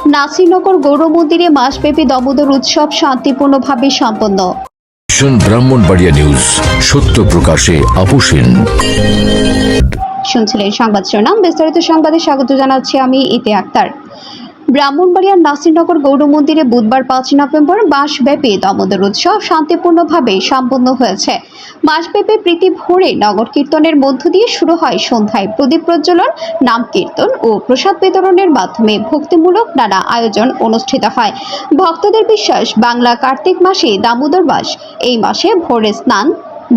নাসিরনগর গৌর মন্দিরে মাসব্যাপী দামোদর উৎসব শান্তিপূর্ণভাবে সম্পন্ন। ব্রাহ্মণবাড়িয়া নিউজ, সত্য প্রকাশে আপোষহীন। শুনছিলেন সংবাদ শিরোনাম, বিস্তারিত সংবাদে স্বাগত জানাচ্ছি আমি ইতি আক্তার। ব্রাহ্মণবাড়িয়ার নাসিরনগর গৌর মন্দিরে বুধবার 5 নভেম্বর মাসব্যাপী দামোদর উৎসব শান্তিপূর্ণভাবে সম্পন্ন হয়েছে। মাসব্যাপী প্রীতি ভরে নগর কীর্তনের মধ্য দিয়ে শুরু হয় সন্ধ্যায় প্রদীপ প্রজ্বলন, নাম কীর্তন ও প্রসাদ বিতরণের মাধ্যমে ভক্তিমূলক নানা আয়োজন অনুষ্ঠিত হয়। ভক্তদের বিশ্বাস, বাংলা কার্তিক মাসে দামোদর মাস। এই মাসে ভোরে স্নান,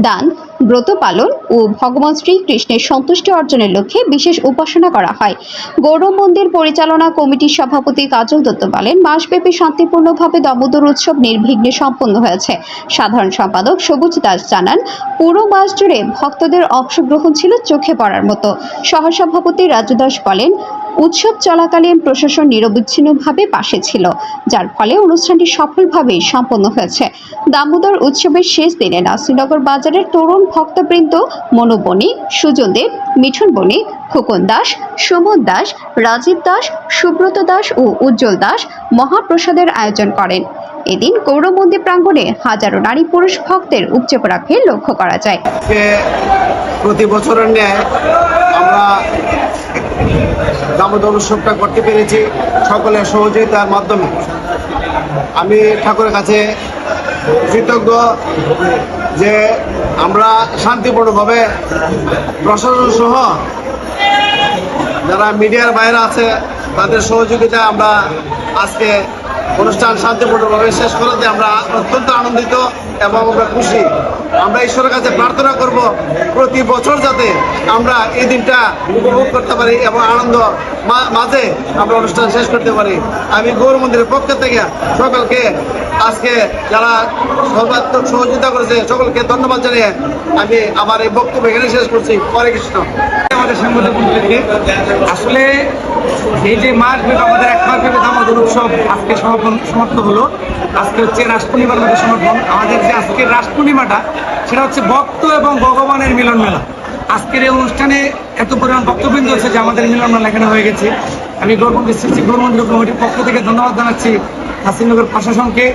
দান, ব্রত পালন ও ভগবান শ্রীকৃষ্ণের সন্তুষ্টি অর্জনের লক্ষ্যে বিশেষ উপাসনা করা হয়। গৌর মন্দির পরিচালনা কমিটির সভাপতি কাজল দত্ত বলেন, মাসব্যাপী শান্তিপূর্ণভাবে দামোদর উৎসব নির্বিঘ্নে সম্পন্ন হয়েছে। সাধারণ সম্পাদক সবুজ দাস জানান, পুরো মাস জুড়ে ভক্তদের অংশগ্রহণ ছিল চোখে পড়ার মতো। সহসভাপতি রাজু দাস বলেন, উৎসব চলাকালীন প্রশাসন নিরবিচ্ছিন্নভাবে পাশে ছিল, যার ফলে অনুষ্ঠানটি সফলভাবে সম্পন্ন হয়েছে। দামোদর উৎসবের শেষ দিনে নাসিরনগর বাজারের তরুণ ভক্তবৃন্দ মনু বণিক, সুজন দেব, মিঠুন বণিক, খোকন দাস, সুমন দাস, রাজীব দাস, সুব্রত দাস ও উজ্জ্বল দাস মহাপ্রসাদের আয়োজন করেন। এদিন গৌর মন্দির প্রাঙ্গণে হাজারো নারী পুরুষ ভক্তের উপচে পড়া ভিড় লক্ষ্য করা যায়। প্রতি বছরের ন্যায় আমরা দামোদর উৎসবটা করতে পেরেছি সকলের সহযোগিতার মাধ্যমে। আমি ঠাকুরের কাছে কৃতজ্ঞ যে আমরা শান্তিপূর্ণভাবে প্রশাসন সহ যারা মিডিয়ার বাইরে আছে তাদের সহযোগিতা আমরা আজকে অনুষ্ঠান শান্তিপূর্ণভাবে শেষ করাতে আমরা অত্যন্ত আনন্দিত এবং আমরা খুশি। আমরা ঈশ্বরের কাছে প্রার্থনা করব প্রতি বছর যাতে আমরা এই দিনটা উপভোগ করতে পারি এবং আনন্দ মাঝে আমরা অনুষ্ঠান শেষ করতে পারি। আমি গৌর মন্দিরের পক্ষ থেকে সকলকে আজকে যারা সর্বাত্মক সহযোগিতা করেছে সকলকে ধন্যবাদ জানিয়ে আমি আমার এই বক্তব্য এখানে শেষ করছি। হরে কৃষ্ণ। আমাদের সাংবাদিক আসলে এই যে মাস ব্যাপী আমাদের এক মাস ব্যাপী দামোদর উৎসব আজকে সমাপ্ত হলো। আজকে হচ্ছে রাস পূর্ণিমার মধ্যে সমাপন। আমাদের যে আজকের রাস পূর্ণিমাটা সেটা হচ্ছে ভক্ত এবং ভগবানের মিলন মেলা। আজকের এই অনুষ্ঠানে এত পরিমাণ ভক্তবৃন্দ হচ্ছে যে আমাদের মিলন মেলা এখানে হয়ে গেছে। আমি গৌরমন্দির শ্রী গৌরমন্দির কমিটির পক্ষ থেকে ধন্যবাদ জানাচ্ছি নাসিরনগর প্রশাসনকে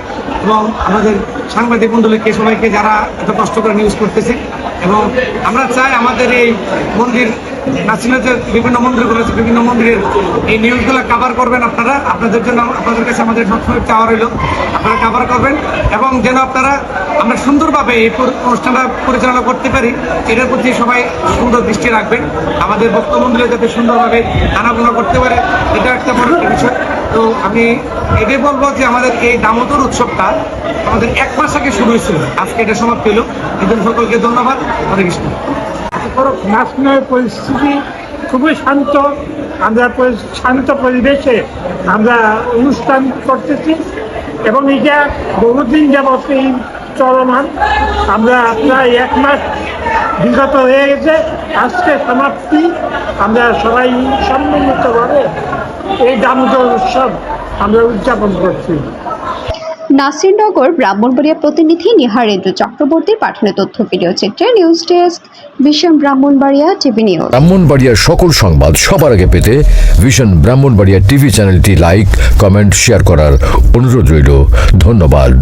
এবং আমাদের সাংবাদিক মণ্ডলীকে, সবাইকে যারা এত কষ্ট করে নিউজ করতেছে। এবং আমরা চাই আমাদের এই মন্দির নাসিরনগরের বিভিন্ন মন্দিরগুলো আছে, বিভিন্ন মন্দিরের এই নিউজগুলো কভার করবেন আপনারা। আপনাদের জন্য আপনাদের কাছে আমাদের সবসময় চাওয়া রইল, আপনারা কভার করবেন এবং যেন আপনারা আমরা সুন্দরভাবে এই অনুষ্ঠানটা পরিচালনা করতে পারি এটার প্রতি সবাই সুন্দর দৃষ্টি রাখবেন। আমাদের ভক্ত মন্দিরে যাতে সুন্দরভাবে আনাগোনা করতে পারে এটা একটা বড় বিষয়। তো আমি এটাই বলবো যে আমাদের এই দামোদর উৎসবটা আমাদের এক মাস আগে শুরু হয়েছিল, আজকে এটা সমাপ্তি হলো। এই জন্য সকলকে ধন্যবাদ। হরে কৃষ্ণ। নাসিরনগরের পরিস্থিতি খুবই শান্ত। আমরা শান্ত পরিবেশে আমরা অনুষ্ঠান করতেছি এবং এটা বহুদিন যাবৎ এই চলমান। আমরা প্রায় এক মাস বিগত হয়ে গেছে, আজকে সমাপ্তি। আমরা সবাই সম্মিলিতভাবে এই দামোদর উৎসব আমরা উদযাপন করছি। নাসিরনগর ব্রাহ্মণবাড়িয়া প্রতিনিধি নিহারেন্দ্র চক্রবর্তীর পাঠানো তথ্য ভিডিও চিত্রে news desk, vision Brahmanbaria TV news. ব্রাহ্মণবাড়িয়ার সকল সংবাদ সবার আগে পেতে ভিশন ব্রাহ্মণবাড়িয়া টিভি চ্যানেলটি লাইক, কমেন্ট, শেয়ার করার অনুরোধ রইল। ধন্যবাদ।